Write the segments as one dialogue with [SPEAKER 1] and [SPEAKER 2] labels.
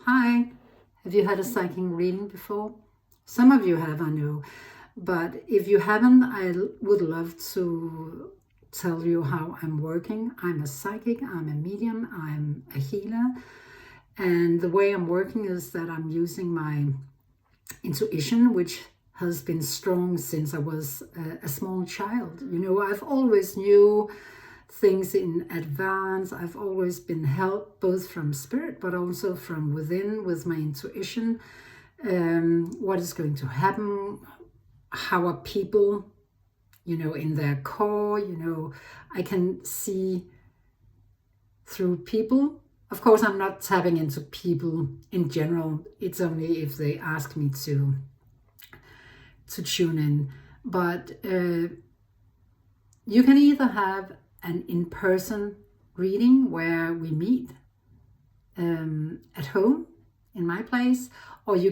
[SPEAKER 1] Hi, have you had a psychic reading before? Some of you have, I know, but if you haven't, would love to tell you how I'm working. I'm a psychic, I'm a medium, I'm a healer, and the way I'm working is that I'm using my intuition, which has been strong since I was a small child. I've always knew things in advance. I've always been helped both from spirit but also from within with my intuition. What is going to happen? How are people, in their core? I can see through people. Of course, I'm not tapping into people in general. It's only if they ask me to tune in. But you can either have an in-person reading where we meet at home in my place, or we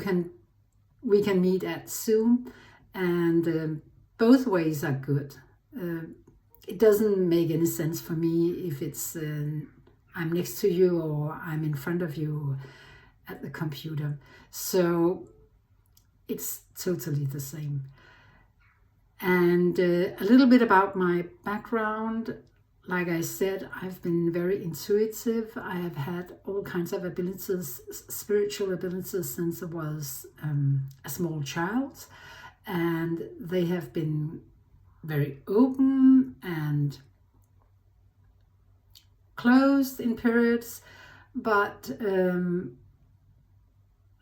[SPEAKER 1] can meet at Zoom, and both ways are good. It doesn't make any sense for me if it's I'm next to you or I'm in front of you at the computer. So it's totally the same. And a little bit about my background. Like I said, I've been very intuitive. I have had all kinds of abilities, spiritual abilities, since I was a small child. And they have been very open and closed in periods, but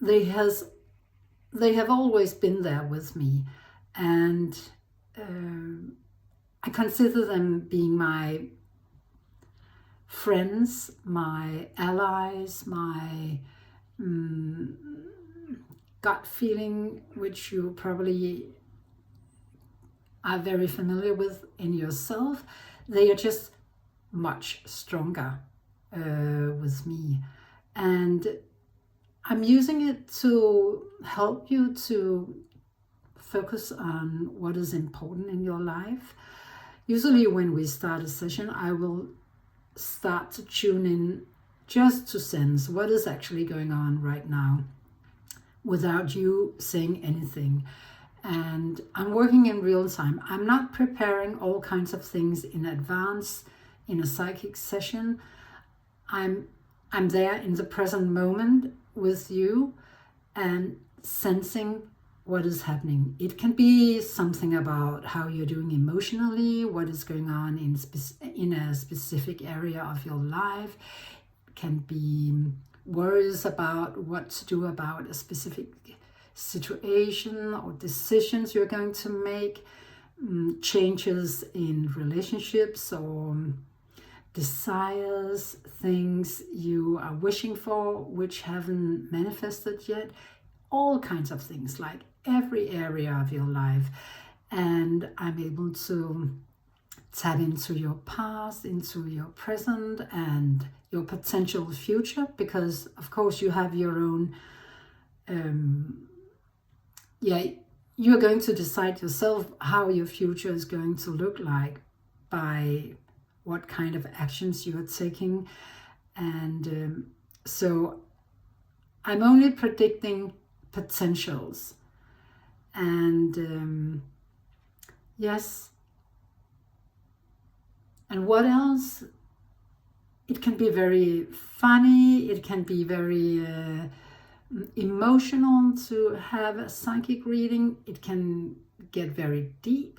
[SPEAKER 1] they have always been there with me. And I consider them being my friends, my allies, my gut feeling, which you probably are very familiar with in yourself. They are just much stronger with me. And I'm using it to help you to focus on what is important in your life. Usually when we start a session, I will start to tune in just to sense what is actually going on right now without you saying anything. And I'm working in real time. I'm not preparing all kinds of things in advance in a psychic session. I'm there in the present moment with you and sensing what is happening. It can be something about how you're doing emotionally, what is going on in a specific area of your life. It can be worries about what to do about a specific situation or decisions you're going to make, changes in relationships or desires, things you are wishing for which haven't manifested yet, all kinds of things, like every area of your life. And I'm able to tap into your past, into your present, and your potential future, because of course you have your own you're going to decide yourself how your future is going to look like by what kind of actions you are taking. And so I'm only predicting potentials. And yes. And what else? It can be very funny. It can be very emotional to have a psychic reading. It can get very deep,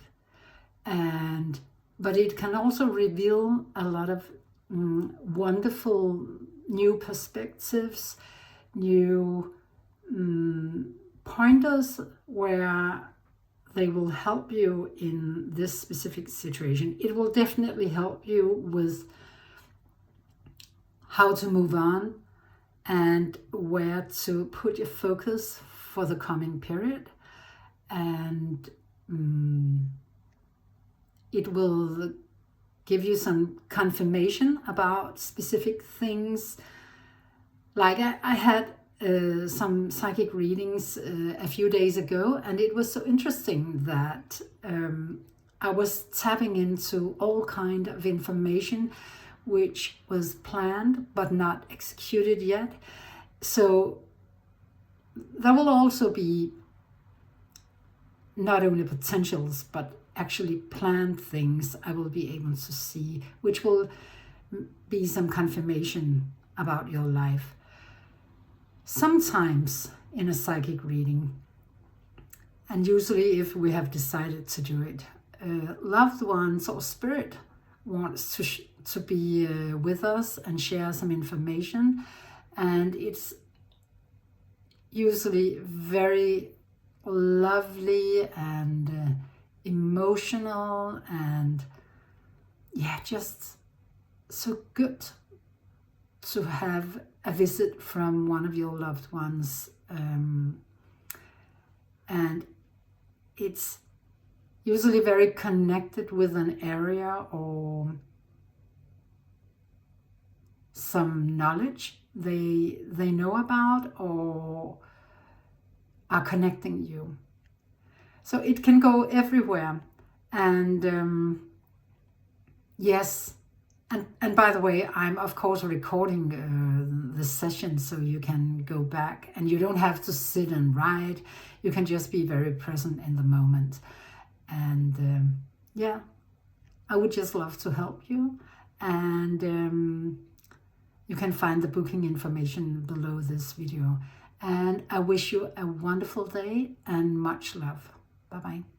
[SPEAKER 1] but it can also reveal a lot of wonderful new perspectives, new pointers where they will help you in this specific situation. It will definitely help you with how to move on and where to put your focus for the coming period. And it will give you some confirmation about specific things. Like I had some psychic readings a few days ago, and it was so interesting that I was tapping into all kind of information which was planned but not executed yet. So there will also be not only potentials, but actually planned things I will be able to see, which will be some confirmation about your life. Sometimes in a psychic reading, and usually if we have decided to do it, loved ones or spirit wants to be with us and share some information, and it's usually very lovely and emotional, and yeah, just so good to have a visit from one of your loved ones, and it's usually very connected with an area or some knowledge they know about or are connecting you. So it can go everywhere. And yes, and by the way, I'm of course recording the session so you can go back and you don't have to sit and write. You can just be very present in the moment. And yeah, I would just love to help you. And you can find the booking information below this video. And I wish you a wonderful day and much love. Bye-bye.